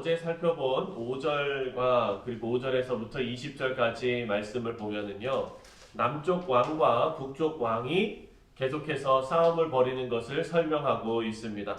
어제 살펴본 5절과 그리고 5절에서부터 20절까지 말씀을 보면은요. 남쪽 왕과 북쪽 왕이 계속해서 싸움을 벌이는 것을 설명하고 있습니다.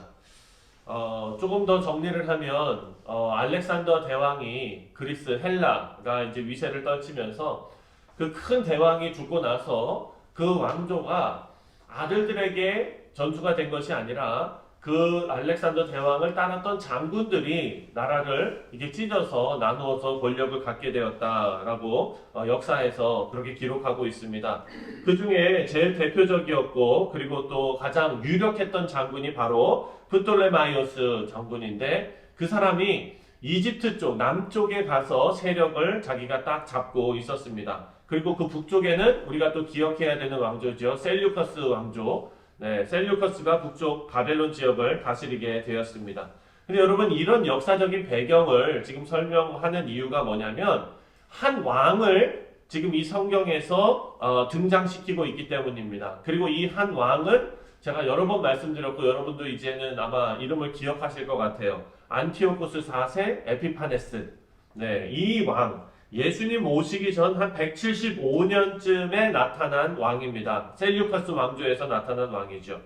조금 더 정리를 하면 알렉산더 대왕이 그리스 헬라가 이제 위세를 떨치면서 그 큰 대왕이 죽고 나서 그 왕조가 아들들에게 전수가 된 것이 아니라 그 알렉산더 대왕을 따랐던 장군들이 나라를 이게 찢어서 나누어서 권력을 갖게 되었다라고 역사에서 그렇게 기록하고 있습니다. 그 중에 제일 대표적이었고 그리고 또 가장 유력했던 장군이 바로 프톨레마이오스 장군인데 그 사람이 이집트 쪽 남쪽에 가서 세력을 자기가 딱 잡고 있었습니다. 그리고 그 북쪽에는 우리가 또 기억해야 되는 왕조죠. 셀류커스 왕조. 네, 셀류커스가 북쪽 바벨론 지역을 다스리게 되었습니다. 근데 여러분 이런 역사적인 배경을 지금 설명하는 이유가 뭐냐면 한 왕을 지금 이 성경에서 등장시키고 있기 때문입니다. 그리고 이 한 왕은 제가 여러 번 말씀드렸고 여러분도 이제는 아마 이름을 기억하실 것 같아요. 안티오코스 4세 에피파네스. 네, 이 왕. 예수님 오시기 전 한 175년쯤에 나타난 왕입니다. 셀류커스 왕조에서 나타난 왕이죠.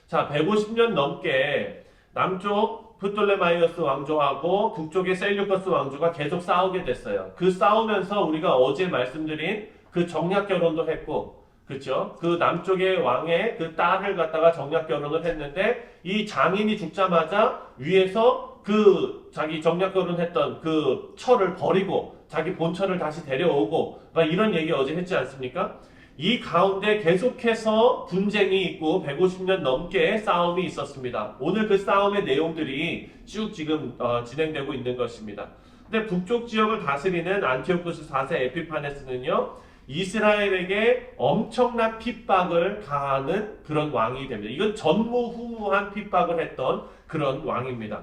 자, 150년 넘게 남쪽 프톨레마이오스 왕조하고 북쪽의 셀류커스 왕조가 계속 싸우게 됐어요. 그 싸우면서 우리가 어제 말씀드린 그 정략 결혼도 했고, 그렇죠? 그 남쪽의 왕의 그 딸을 갖다가 정략 결혼을 했는데 이 장인이 죽자마자 위에서 그 자기 정략 결혼했던 그 처를 버리고 자기 본처를 다시 데려오고 막 이런 얘기 어제 했지 않습니까? 이 가운데 계속해서 분쟁이 있고 150년 넘게 싸움이 있었습니다. 오늘 그 싸움의 내용들이 쭉 지금 진행되고 있는 것입니다. 근데 북쪽 지역을 다스리는 안티오코스 4세 에피파네스는요. 이스라엘에게 엄청난 핍박을 가하는 그런 왕이 됩니다. 이건 전무후무한 핍박을 했던 그런 왕입니다.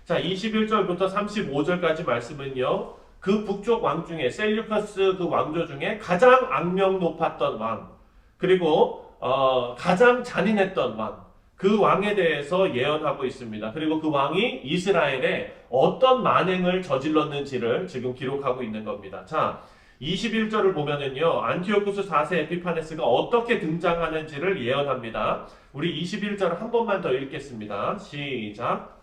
자, 21절부터 35절까지 말씀은요. 그 북쪽 왕 중에 셀류커스 그 왕조 중에 가장 악명 높았던 왕 그리고 가장 잔인했던 왕 그 왕에 대해서 예언하고 있습니다. 그리고 그 왕이 이스라엘에 어떤 만행을 저질렀는지를 지금 기록하고 있는 겁니다. 자, 21절을 보면은요. 안티오쿠스 4세 에피파네스가 어떻게 등장하는지를 예언합니다. 우리 21절 한 번만 더 읽겠습니다. 시작.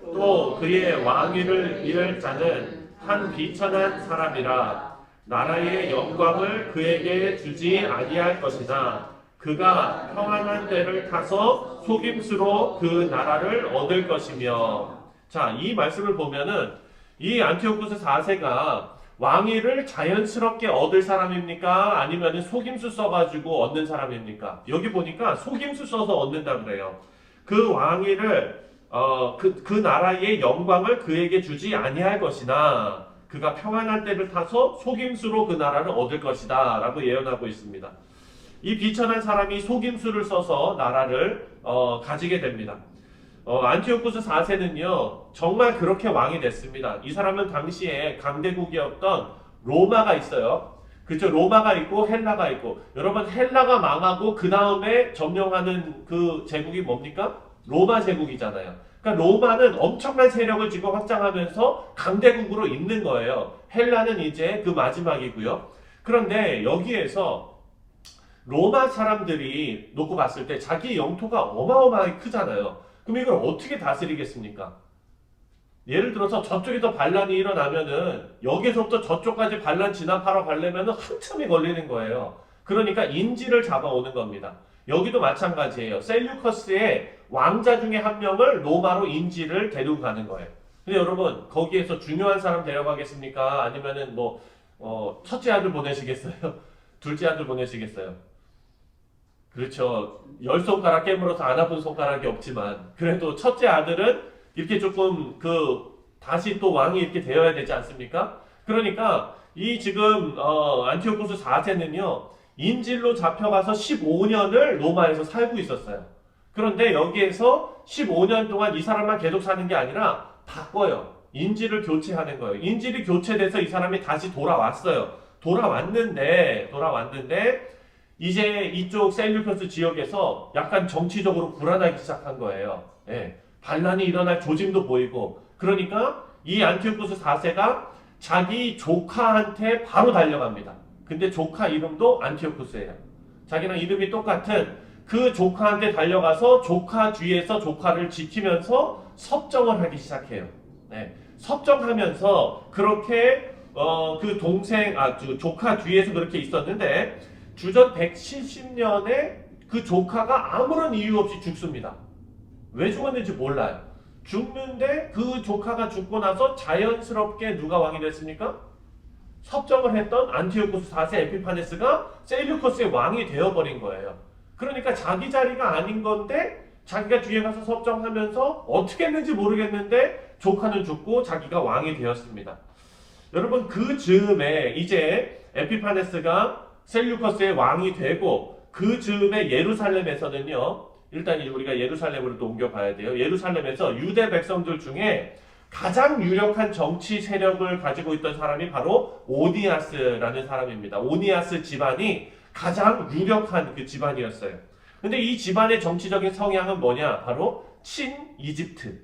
또 그의 왕위를 이을 자는 한 비천한 사람이라 나라의 영광을 그에게 주지 아니할 것이나 그가 평안한 때를 타서 속임수로 그 나라를 얻을 것이며. 자, 이 말씀을 보면은 이 안티오쿠스 4세가 왕위를 자연스럽게 얻을 사람입니까? 아니면 속임수 써가지고 얻는 사람입니까? 여기 보니까 속임수 써서 얻는다 그래요. 그 왕위를 그 나라의 영광을 그에게 주지 아니할 것이나 그가 평안한 때를 타서 속임수로 그 나라를 얻을 것이다 라고 예언하고 있습니다. 이 비천한 사람이 속임수를 써서 나라를 가지게 됩니다. 안티오쿠스 4세는요 정말 그렇게 왕이 됐습니다. 이 사람은 당시에 강대국이었던 로마가 있어요. 그렇죠? 로마가 있고 헬라가 있고, 여러분 헬라가 망하고 그 다음에 점령하는 그 제국이 뭡니까? 로마 제국이잖아요. 그러니까 로마는 엄청난 세력을 지금 확장하면서 강대국으로 있는 거예요. 헬라는 이제 그 마지막이고요. 그런데 여기에서 로마 사람들이 놓고 봤을 때 자기 영토가 어마어마하게 크잖아요. 그럼 이걸 어떻게 다스리겠습니까? 예를 들어서 저쪽에서 반란이 일어나면은 여기서부터 저쪽까지 반란 진압하러 가려면은 한참이 걸리는 거예요. 그러니까 인지를 잡아오는 겁니다. 여기도 마찬가지예요. 셀류커스의 왕자 중에 한 명을 로마로 인지를 데리고 가는 거예요. 근데 여러분 거기에서 중요한 사람 데려가겠습니까? 아니면은 첫째 아들 보내시겠어요? 둘째 아들 보내시겠어요? 그렇죠. 10손가락 깨물어서 안 아픈 손가락이 없지만 그래도 첫째 아들은 이렇게 조금 다시 또 왕이 이렇게 되어야 되지 않습니까? 그러니까 이 지금 안티오쿠스 4세는요 인질로 잡혀가서 15년을 로마에서 살고 있었어요. 그런데 여기에서 15년 동안 이 사람만 계속 사는 게 아니라 바꿔요. 인질을 교체하는 거예요. 인질이 교체돼서 이 사람이 다시 돌아왔어요. 돌아왔는데 이제 이쪽 셀류커스 지역에서 약간 정치적으로 불안하기 시작한 거예요. 예. 반란이 일어날 조짐도 보이고, 그러니까 이 안티오쿠스 4세가 자기 조카한테 바로 달려갑니다. 근데 조카 이름도 안티오쿠스예요. 자기랑 이름이 똑같은 그 조카한테 달려가서 조카 뒤에서 조카를 지키면서 섭정을 하기 시작해요. 네. 섭정하면서 그렇게 그 동생, 그 조카 뒤에서 그렇게 있었는데 주전 170년에 그 조카가 아무런 이유 없이 죽습니다. 왜 죽었는지 몰라요. 죽는데 그 조카가 죽고 나서 자연스럽게 누가 왕이 됐습니까? 섭정을 했던 안티오쿠스 4세 에피파네스가 셀류커스의 왕이 되어버린 거예요. 그러니까 자기 자리가 아닌 건데 자기가 뒤에 가서 섭정하면서 어떻게 했는지 모르겠는데 조카는 죽고 자기가 왕이 되었습니다. 여러분 그 즈음에 이제 에피파네스가 셀류커스의 왕이 되고 그 즈음에 예루살렘에서는요. 일단 우리가 예루살렘으로 또 옮겨가야 돼요. 예루살렘에서 유대 백성들 중에 가장 유력한 정치 세력을 가지고 있던 사람이 바로 오니아스라는 사람입니다. 오니아스 집안이 가장 유력한 그 집안이었어요. 근데 이 집안의 정치적인 성향은 뭐냐? 바로 친이집트,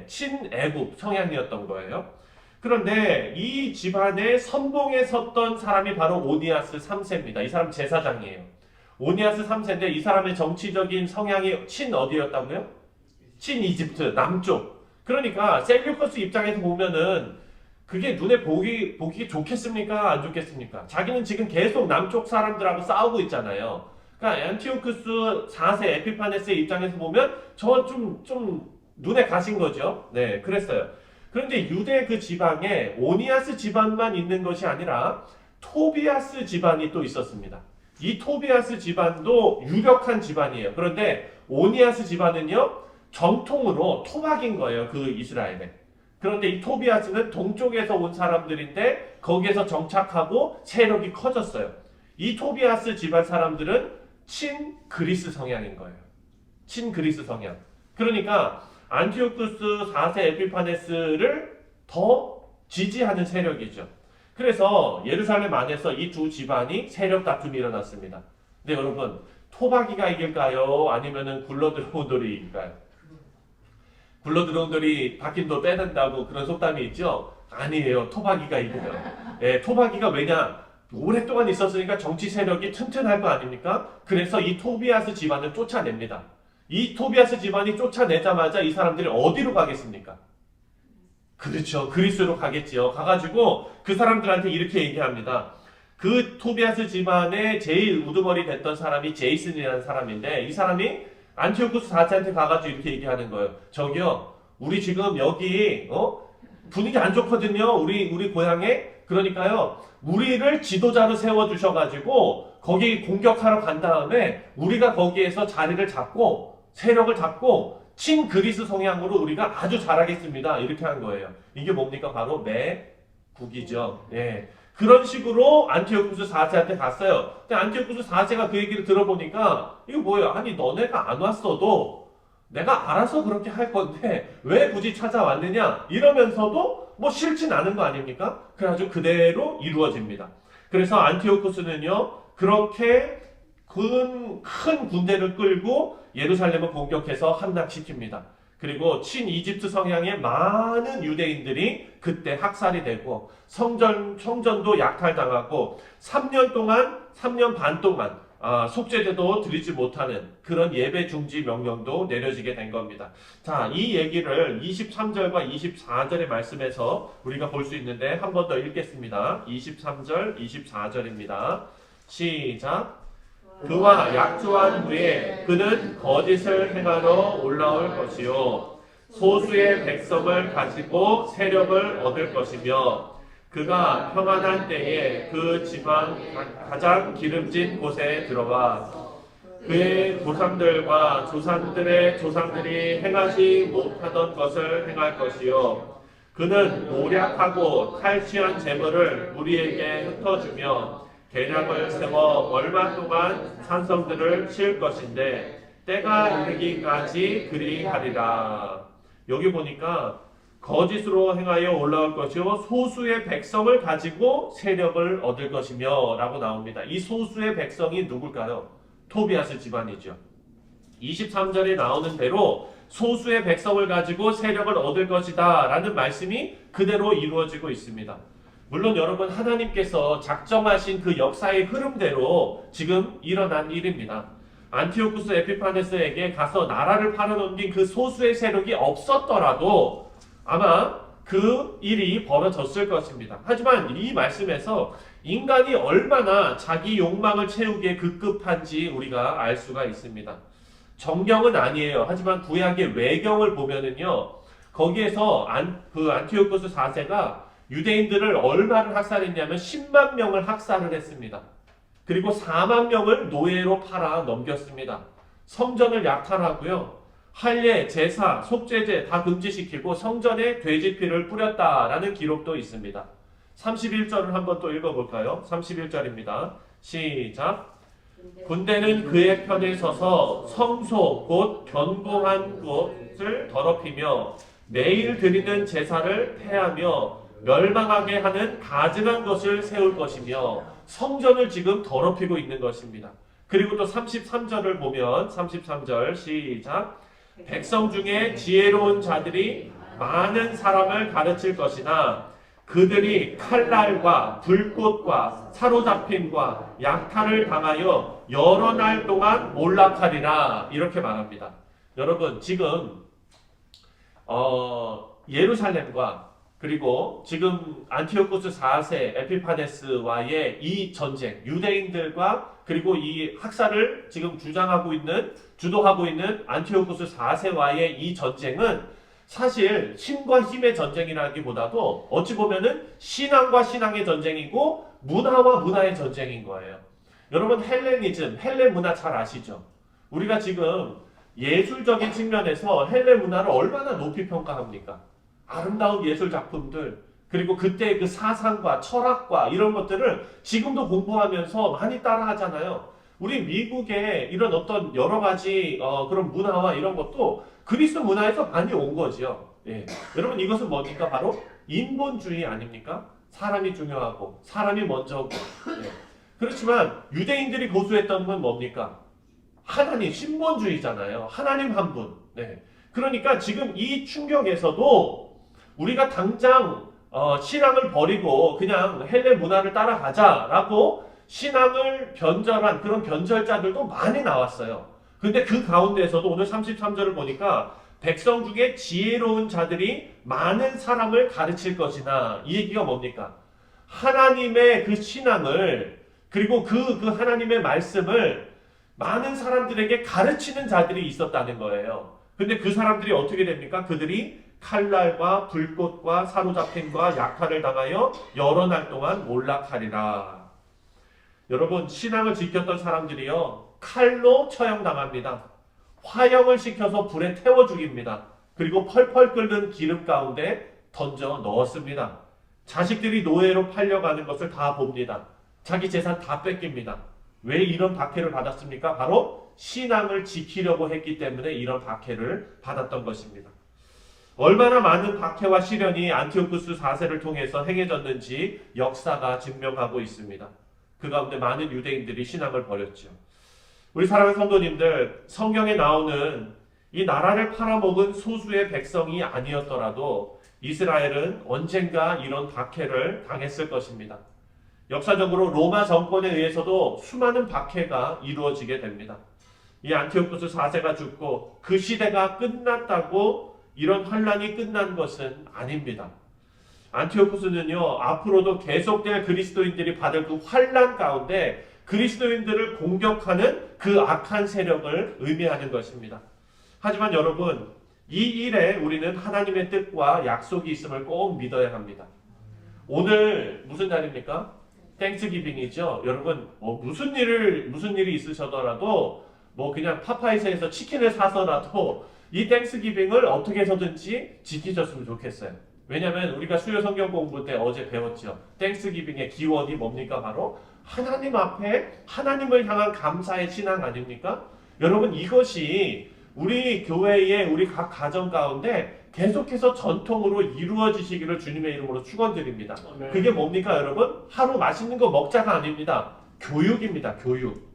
친애굽 성향이었던 거예요. 그런데 이 집안의 선봉에 섰던 사람이 바로 오니아스 3세입니다. 이 사람 제사장이에요. 오니아스 3세인데 이 사람의 정치적인 성향이 친 어디였다고요? 친 이집트 남쪽. 그러니까 셀류커스 입장에서 보면은 그게 눈에 보기 좋겠습니까? 안 좋겠습니까? 자기는 지금 계속 남쪽 사람들하고 싸우고 있잖아요. 그러니까 안티오쿠스 4세 에피파네스의 입장에서 보면 저건 좀 눈에 가신 거죠. 네, 그랬어요. 그런데 유대 그 지방에 오니아스 집안만 있는 것이 아니라 토비아스 집안이 또 있었습니다. 이 토비아스 집안도 유력한 집안이에요. 그런데 오니아스 집안은요, 정통으로 토박인 거예요. 그 이스라엘에. 그런데 이 토비아스는 동쪽에서 온 사람들인데 거기에서 정착하고 세력이 커졌어요. 이 토비아스 집안 사람들은 친 그리스 성향인 거예요. 친 그리스 성향. 그러니까 안티오쿠스 4세 에피파네스를 더 지지하는 세력이죠. 그래서 예루살렘 안에서 이 두 집안이 세력 다툼이 일어났습니다. 근데 여러분, 토박이가 이길까요? 아니면은 굴러들어온 돌이 이길까요? 굴러들어온 돌이 박힌 돌 빼낸다고 그런 속담이 있죠? 아니에요. 토박이가 이겨요. 토박이가 왜냐? 오랫동안 있었으니까 정치 세력이 튼튼할 거 아닙니까? 그래서 이 토비아스 집안을 쫓아냅니다. 이 토비아스 집안이 쫓아내자마자 이 사람들이 어디로 가겠습니까? 그렇죠. 그리스로 가겠지요. 가가지고 그 사람들한테 이렇게 얘기합니다. 그 토비아스 집안의 제일 우두머리 됐던 사람이 제이슨이라는 사람인데 이 사람이 안티오쿠스 4세한테 가가지고 이렇게 얘기하는 거예요. 저기요, 우리 지금 여기 분위기 안 좋거든요. 우리 고향에. 그러니까요, 우리를 지도자로 세워주셔가지고 거기 공격하러 간 다음에 우리가 거기에서 자리를 잡고 세력을 잡고 친그리스 성향으로 우리가 아주 잘하겠습니다. 이렇게 한 거예요. 이게 뭡니까? 바로 매국이죠. 그런 식으로 안티오쿠스 4세한테 갔어요. 근데 안티오쿠스 4세가 그 얘기를 들어보니까 이거 뭐예요? 아니 너네가 안 왔어도 내가 알아서 그렇게 할 건데 왜 굳이 찾아왔느냐? 이러면서도 뭐 싫진 않은 거 아닙니까? 그래가지고 그대로 이루어집니다. 그래서 안티오쿠스는요, 그렇게 큰 군대를 끌고 예루살렘을 공격해서 함락시킵니다. 그리고 친이집트 성향의 많은 유대인들이 그때 학살이 되고 성전도 약탈당하고 3년 반 동안 속죄제도 드리지 못하는 그런 예배 중지 명령도 내려지게 된 겁니다. 자, 이 얘기를 23절과 24절의 말씀에서 우리가 볼 수 있는데 한 번 더 읽겠습니다. 23절, 24절입니다. 시작. 그와 약조한 후에 그는 거짓을 행하러 올라올 것이요 소수의 백성을 가지고 세력을 얻을 것이며 그가 평안한 때에 그 지방 가장 기름진 곳에 들어가 그의 조상들과 조상들의 조상들이 행하지 못하던 것을 행할 것이요 그는 노략하고 탈취한 재물을 우리에게 흩어주며 계략을 세워 얼마 동안 산성들을 칠 것인데 때가 이르기까지 그리하리라. 여기 보니까 거짓으로 행하여 올라올 것이요 소수의 백성을 가지고 세력을 얻을 것이며 라고 나옵니다. 이 소수의 백성이 누굴까요? 토비아스 집안이죠. 23절에 나오는 대로 소수의 백성을 가지고 세력을 얻을 것이다 라는 말씀이 그대로 이루어지고 있습니다. 물론 여러분, 하나님께서 작정하신 그 역사의 흐름대로 지금 일어난 일입니다. 안티오쿠스 에피파네스에게 가서 나라를 팔아넘긴 그 소수의 세력이 없었더라도 아마 그 일이 벌어졌을 것입니다. 하지만 이 말씀에서 인간이 얼마나 자기 욕망을 채우기에 급급한지 우리가 알 수가 있습니다. 정경은 아니에요. 하지만 구약의 외경을 보면은요, 거기에서 안티오쿠스 4세가 유대인들을 얼마를 학살했냐면 10만 명을 학살을 했습니다. 그리고 4만 명을 노예로 팔아 넘겼습니다. 성전을 약탈하고요, 할례, 제사, 속죄제 다 금지시키고 성전에 돼지피를 뿌렸다라는 기록도 있습니다. 31절을 한번 또 읽어볼까요? 31절입니다. 시작. 군대는 그의 편에 서서 성소 곧 견고한 곳을 더럽히며 매일 드리는 제사를 폐하며 멸망하게 하는 가증한 것을 세울 것이며 성전을 지금 더럽히고 있는 것입니다. 그리고 또 33절을 보면 33절 시작. 백성 중에 지혜로운 자들이 많은 사람을 가르칠 것이나 그들이 칼날과 불꽃과 사로잡힘과 약탈을 당하여 여러 날 동안 몰락하리라 이렇게 말합니다. 여러분, 지금 예루살렘과 그리고 지금 안티오쿠스 4세 에피파네스와의 이 전쟁, 유대인들과 그리고 이 학살을 지금 주도하고 있는 안티오쿠스 4세와의 이 전쟁은 사실 힘과 힘의 전쟁이라기보다도 어찌 보면은 신앙과 신앙의 전쟁이고 문화와 문화의 전쟁인 거예요. 여러분, 헬레 문화 잘 아시죠? 우리가 지금 예술적인 측면에서 헬레 문화를 얼마나 높이 평가합니까? 아름다운 예술 작품들, 그리고 그때 그 사상과 철학과 이런 것들을 지금도 공부하면서 많이 따라하잖아요. 우리 미국의 이런 어떤 여러 가지 그런 문화와 이런 것도 그리스 문화에서 많이 온 거지요. 예. 여러분, 이것은 뭡니까? 바로 인본주의 아닙니까? 사람이 중요하고 사람이 먼저고. 예. 그렇지만 유대인들이 고수했던 건 뭡니까? 하나님, 신본주의잖아요. 하나님 한 분. 네. 그러니까 지금 이 충격에서도 우리가 당장 신앙을 버리고 그냥 헬레 문화를 따라가자라고 신앙을 변절한 그런 변절자들도 많이 나왔어요. 근데 그 가운데에서도 오늘 33절을 보니까 백성 중에 지혜로운 자들이 많은 사람을 가르칠 것이나, 이 얘기가 뭡니까? 하나님의 그 신앙을, 그리고 그 하나님의 말씀을 많은 사람들에게 가르치는 자들이 있었다는 거예요. 근데 그 사람들이 어떻게 됩니까? 그들이 칼날과 불꽃과 사로잡힘과 약탈을 당하여 여러 날 동안 몰락하리라. 여러분, 신앙을 지켰던 사람들이요, 칼로 처형당합니다. 화형을 시켜서 불에 태워 죽입니다. 그리고 펄펄 끓는 기름 가운데 던져 넣었습니다. 자식들이 노예로 팔려가는 것을 다 봅니다. 자기 재산 다 뺏깁니다. 왜 이런 박해를 받았습니까? 바로 신앙을 지키려고 했기 때문에 이런 박해를 받았던 것입니다. 얼마나 많은 박해와 시련이 안티오쿠스 4세를 통해서 행해졌는지 역사가 증명하고 있습니다. 그 가운데 많은 유대인들이 신앙을 버렸죠. 우리 사랑하는 성도님들, 성경에 나오는 이 나라를 팔아먹은 소수의 백성이 아니었더라도 이스라엘은 언젠가 이런 박해를 당했을 것입니다. 역사적으로 로마 정권에 의해서도 수많은 박해가 이루어지게 됩니다. 이 안티오쿠스 4세가 죽고 그 시대가 끝났다고 이런 환란이 끝난 것은 아닙니다. 안티오쿠스는요, 앞으로도 계속될 그리스도인들이 받을 그 환란 가운데 그리스도인들을 공격하는 그 악한 세력을 의미하는 것입니다. 하지만 여러분, 이 일에 우리는 하나님의 뜻과 약속이 있음을 꼭 믿어야 합니다. 오늘 무슨 날입니까? 땡스기빙이죠. 여러분, 무슨 일이 있으셔더라도 그냥 파파이스에서 치킨을 사서라도 이 땡스기빙을 어떻게 해서든지 지키셨으면 좋겠어요. 왜냐하면 우리가 수요 성경 공부 때 어제 배웠죠. 땡스기빙의 기원이 뭡니까? 바로 하나님 앞에 하나님을 향한 감사의 신앙 아닙니까? 여러분, 이것이 우리 교회의 우리 각 가정 가운데 계속해서 전통으로 이루어지시기를 주님의 이름으로 축원드립니다. 네. 그게 뭡니까, 여러분? 하루 맛있는 거 먹자가 아닙니다. 교육입니다. 교육.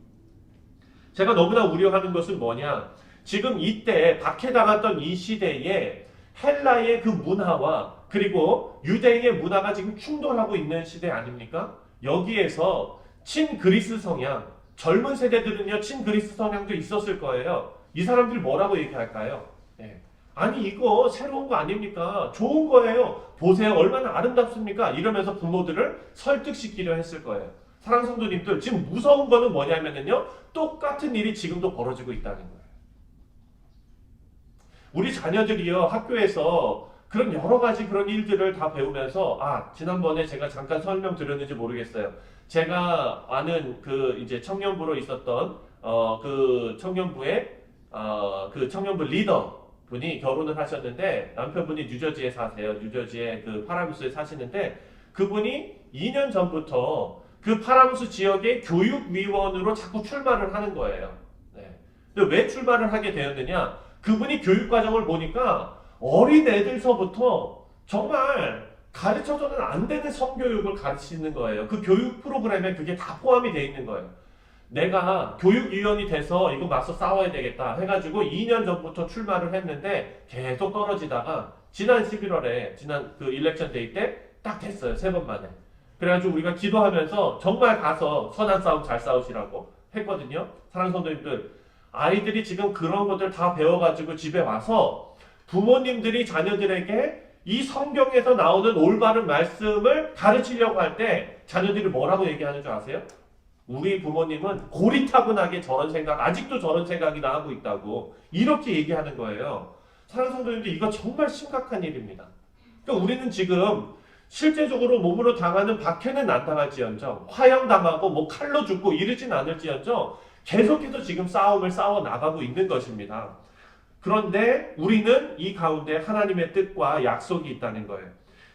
제가 너무나 우려하는 것은 뭐냐? 지금 이때 박해당했던 이 시대에 헬라의 그 문화와 그리고 유대인의 문화가 지금 충돌하고 있는 시대 아닙니까? 여기에서 친그리스 성향, 젊은 세대들은요 친그리스 성향도 있었을 거예요. 이 사람들이 뭐라고 얘기할까요? 네. 아니 이거 새로운 거 아닙니까? 좋은 거예요. 보세요 얼마나 아름답습니까? 이러면서 부모들을 설득시키려 했을 거예요. 사랑하는 성도님들, 지금 무서운 거는 뭐냐면요 똑같은 일이 지금도 벌어지고 있다는 거예요. 우리 자녀들이요 학교에서 그런 여러 가지 그런 일들을 다 배우면서, 지난번에 제가 잠깐 설명드렸는지 모르겠어요. 제가 아는 그 이제 청년부로 있었던 그 청년부의 그 청년부 리더 분이 결혼을 하셨는데, 남편분이 뉴저지에 사세요. 뉴저지의 그 파라무스에 사시는데, 그분이 2년 전부터 그 파라무스 지역의 교육위원으로 자꾸 출마를 하는 거예요. 네. 근데 왜 출마를 하게 되었느냐? 그분이 교육과정을 보니까 어린 애들서부터 정말 가르쳐서는 안 되는 성교육을 가르치는 거예요. 그 교육 프로그램에 그게 다 포함이 되어 있는 거예요. 내가 교육위원이 돼서 이거 맞서 싸워야 되겠다 해가지고 2년 전부터 출마를 했는데 계속 떨어지다가 지난 11월에 지난 그 일렉션 데이 때 딱 됐어요. 3번 만에. 그래가지고 우리가 기도하면서 정말 가서 선한 싸움 잘 싸우시라고 했거든요. 사랑하는 성도님들, 아이들이 지금 그런 것들 다 배워가지고 집에 와서 부모님들이 자녀들에게 이 성경에서 나오는 올바른 말씀을 가르치려고 할 때 자녀들이 뭐라고 얘기하는 줄 아세요? 우리 부모님은 고리타분하게 저런 생각, 아직도 저런 생각이나 하고 있다고 이렇게 얘기하는 거예요. 사랑하는 성도님들, 이거 정말 심각한 일입니다. 그러니까 우리는 지금 실제적으로 몸으로 당하는 박해는 안 당할지언정, 화형당하고 뭐 칼로 죽고 이러진 않을지언정 계속해서 지금 싸움을 싸워 나가고 있는 것입니다. 그런데 우리는 이 가운데 하나님의 뜻과 약속이 있다는 거예요.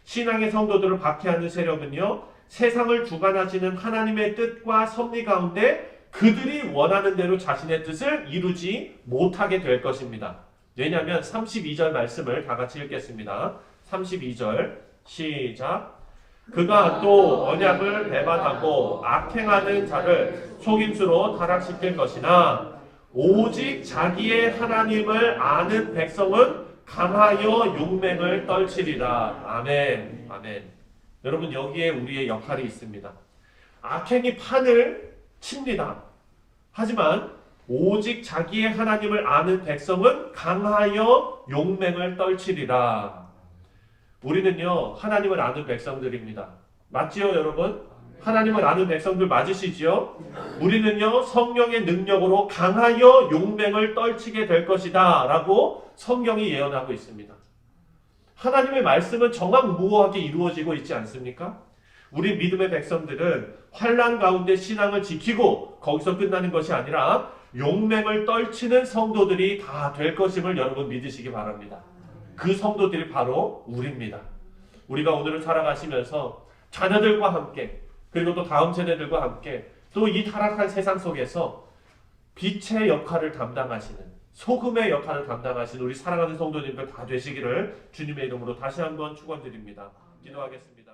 신앙의 성도들을 박해하는 세력은요, 세상을 주관하시는 하나님의 뜻과 섭리 가운데 그들이 원하는 대로 자신의 뜻을 이루지 못하게 될 것입니다. 왜냐하면 32절 말씀을 다 같이 읽겠습니다. 32절 시작. 그가 또 언약을 배반하고 악행하는 자를 속임수로 타락시킬 것이나 오직 자기의 하나님을 아는 백성은 강하여 용맹을 떨치리라. 아멘. 아멘. 여러분, 여기에 우리의 역할이 있습니다. 악행이 판을 칩니다. 하지만 오직 자기의 하나님을 아는 백성은 강하여 용맹을 떨치리라. 우리는요 하나님을 아는 백성들입니다. 맞지요 여러분? 하나님을 아는 백성들 맞으시지요? 우리는요 성령의 능력으로 강하여 용맹을 떨치게 될 것이다 라고 성경이 예언하고 있습니다. 하나님의 말씀은 정확무오하게 이루어지고 있지 않습니까? 우리 믿음의 백성들은 환난 가운데 신앙을 지키고 거기서 끝나는 것이 아니라 용맹을 떨치는 성도들이 다 될 것임을 여러분 믿으시기 바랍니다. 그 성도들이 바로 우리입니다. 우리가 오늘을 살아가시면서 자녀들과 함께 그리고 또 다음 세대들과 함께 또 이 타락한 세상 속에서 빛의 역할을 담당하시는, 소금의 역할을 담당하시는 우리 사랑하는 성도님들 다 되시기를 주님의 이름으로 다시 한번 축원드립니다. 기도하겠습니다.